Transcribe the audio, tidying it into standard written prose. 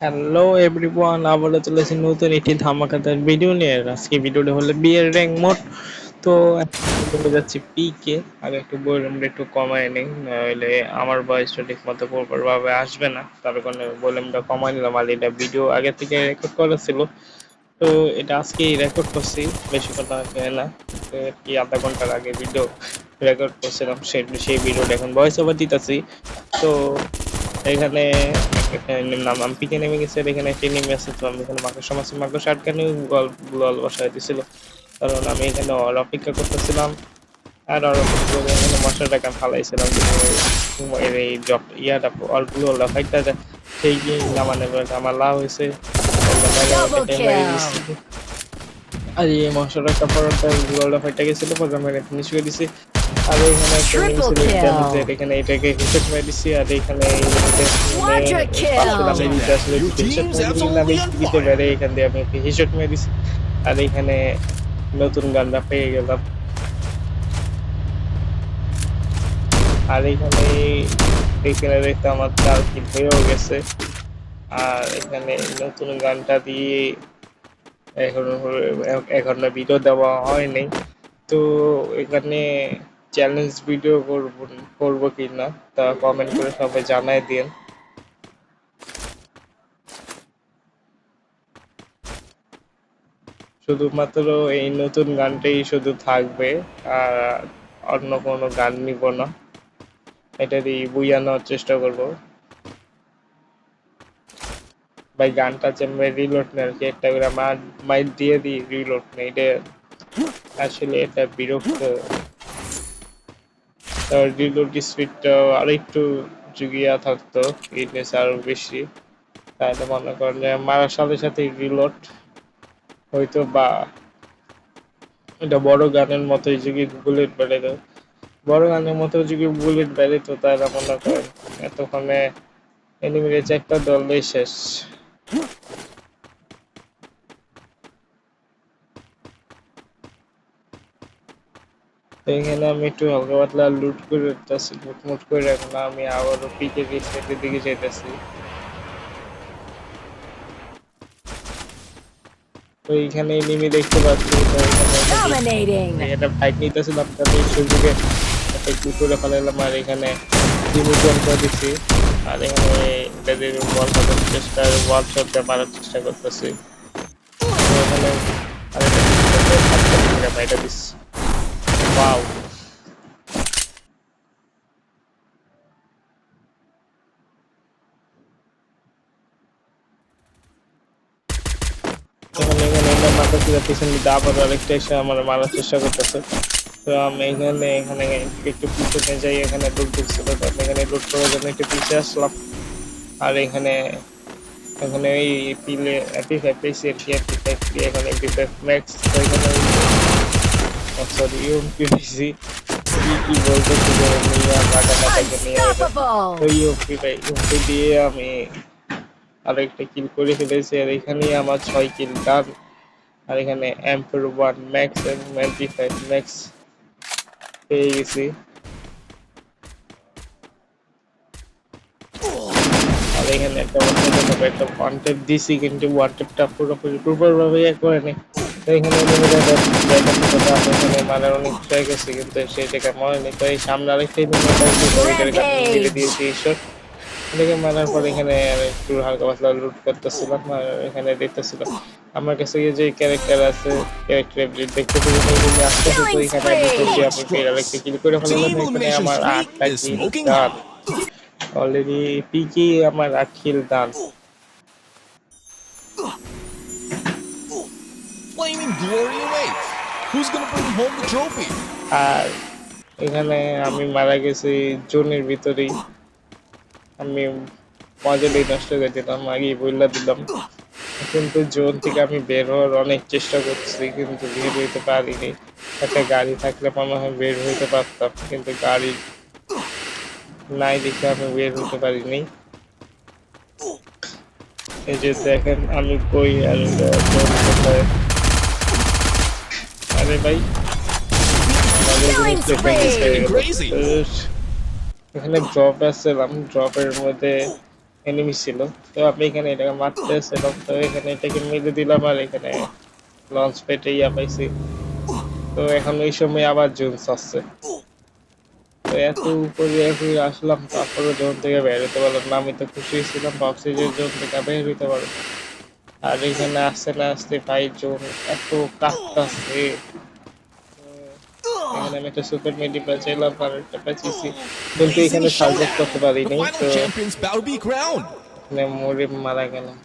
Hello everyone, আবারও চলেছি নতুন একটি ধামাকাদার ভিডিও নিয়ে। আজকে ভিডিওটা হলো বিয়ের র্যাঙ্ক মোড। তো এখন চলে যাচ্ছি পিকে। আগে একটু ভলিউমটা একটু কমায় নিই, নইলে আমার ভয়েসটা ঠিক মতো প্রপারভাবে আসবে না। তার কারণে ভলিউমটা কমাই নিলাম। আর এটা ভিডিও আগে থেকে রেকর্ড করা ছিল, তো এটা আজকেই রেকর্ড করছি, বেশিক্ষণ আগে না, কি আধা ঘন্টার আগে ভিডিও রেকর্ড করছিলাম। সেই ভিডিওটা এখন ভয়েস ওভার দিতেছি। তো এখানে নাম পিকে নেমে গেছে, আর এখানে একটি নেমে আছে। তো আমি এখানে মাকড় আটকানি গোল বসায় দিছিল, কারণ আমি এখানে অপেক্ষা করতেছিলাম। আর অপেক্ষা করে এখানে মশলাটাকে ফালাইছিলাম, এই ইয়াটা অলগুলো ফাইটটা সেই নামানে আমার লাভ হয়েছে। আর এই মশলাটা পরটা গোলটা ফাইটটা গেছিল, পরে আমি ফিনিশ করে দিছি। আর এখানে একটা এনিমি ছিল ড্যামেজের, এখানে এটাকে হেডশট মেরে দিছি। আর এখানে পাচ্ছিলাম এই দিতে আসলে হেডশট মেরে দিছি, কিন্তু আমি দিতে পেরে এখান দিয়ে আমি হেডশট মেরে দিছি। আর এখানে নতুন গানটা পেয়ে গেলাম। আর এখানে দেখতে আমার 4 কিল হয়েও গেছে। আর এখানে নতুন গানটা দিয়ে এখনো ভিডিও দেওয়া হয়নি। তো এখানে চ্যালেঞ্জ ভিডিও করব কি না তা কমেন্ট করে সবাই জানাই দিন। শুধুমাত্র এই নতুন গানটাই শুধু থাকবে, আর অন্য কোনো গান নিব না। এটা দিয়ে বুইয়া নেওয়ার চেষ্টা করব। ভাই গানটা চেম্বে রিলোড নেই আর কি, একটা করে মাইল দিয়ে দিই রিলোড নেই, এটা আসলে এটা বিরক্ত। রিলোড স্পিডটা আরেকটু জুগিয়া থাকতো, ফিটনেস আরো বেশি, তাহলে মনে করেন যে মারার সাথে সাথে রিলোড হয়তো, বা এটা বড় গানের মতোই যদি বুলেট বেড়ে দেয়, বড় গানের মতো যদি বুলেট বেড়ে তো তাহলে মনে করেন এতক্ষণে এনিমির একটা দলই শেষ। এখানে আমি একটু হালকা পাতলা লুট করে রাখতেছি, লুটমুট করে এখন আমি আবারও পিকে রিসেটের দিকে যেতেছি। তো এইখানে এনিমি দেখতে পাচ্ছি, তো এখানে এটা ফাইট নিতেছিলাম, তাতে এই সুযোগে একটা কি করে ফেলাইলাম। আর এখানে রিমোট করে দিচ্ছি। আর এখানে এটাদের ওয়াল শট দিয়ে মারার চেষ্টা করতেছি। তো এখানে আরেকটা বাইটা দিচ্ছি। ওয়াও, এখানে মাথা পিছন দিতে আবার আরেকটা এসে আমার মারার চেষ্টা করতেছে। তো আমি এখানে একটু পিছনে যাই, এখানে লুট ঢুকছিল, তো আমি এখানে লুট করার জন্য একটু পিছিয়ে আসলাম। আর এখানে এখানে এই পিলে এমপি5 পেয়েছি আর কি, এমপি5 দিয়ে এখানে এমপি5 ম্যাক্স। তো এখানে সরি ইউএমপি পেয়েছি, কি বলতেছি যে নিয়ে কাটাকে নিয়ে তো ইউএমপি দিয়ে আমি আরো একটা কিল করে ফেলেছি। আর এখানেই আমার 6 কিল ডান। আর এখানে এমপি1 ম্যাক্স এবং এমপি5 ম্যাক্স পেয়ে গেছি। আর এখানে একটা ওয়ান ট্যাপ দিছি, কিন্তু ওয়ান ট্যাপটা পুরোপুরি প্রপারভাবে করে নেই। তো এখানে এখানে মারার অনেক ট্রাই করছি, কিন্তু সেই জায়গায় মনে নেই। তো এই সামনে আরেকটা মেরে দিয়েছি ঈশ্বর। এটাকে মারার পর এখানে একটু হালকা পাতলা লুট করতেছিলাম। আর এখানে দেখতেছিলাম আমার কাছে যে ক্যারেক্টার আছে, ক্যারেক্টার দেখতে পেয়ে আসতেছে। তো এখানে আমি আরেকটা কিল করে ফেলাম। এখানে আমার 8টা কিল ডান অলরেডি, পিকে আমার 8 কিল ডান। Flaming glory awaits. Who's gonna bring home the trophy? আর এখানে আমি মারা গেছি জোনের ভিতরেই। আমি মজাটাই নষ্ট করে দিলাম, আগেই বইলা দিলাম। কিন্তু জোন থেকে আমি বের হওয়ার অনেক চেষ্টা করছি, কিন্তু বের হইতে পারিনি। একটা গাড়ি থাকলে মনে হয় বের হইতে পারতাম, কিন্তু গাড়ি নাই দেখে আমি বের হইতে পারিনি। এই যে দেখেন আমি কই, আর জোন কোথায়। আরে ভাই এখানে ড্রপ আসছিলাম, ড্রপের মধ্যে এনিমি ছিল। তো আমি এখানে এটাকে মারতেছিলাম, তো এখানে এটাকে মেরে দিলাম আর এখানে লঞ্চ প্যাডে ইয়া পাইছি। তো এখন ওই সময় আবার জোনস আসছে। তো এত উপরে আসলাম, তারপরে জোন থেকে বের হতে পারলাম না। আমি তো খুশি ছিলাম, ভাবছি যে জোন থেকে বের হইতে পারবো। আর এখানে আসতে না আসতে ভাই জোন এত কাঁপতাছে। এখানে আমি একটা সুপার মেডি পাচ্ছিলাম আর একটা পাচ্ছি, কিন্তু Blazing এখানে সার্ভাইভ showdown! করতে পারিনি। The final তো champion's about to be crowned! এখানে মরে মারা গেলাম।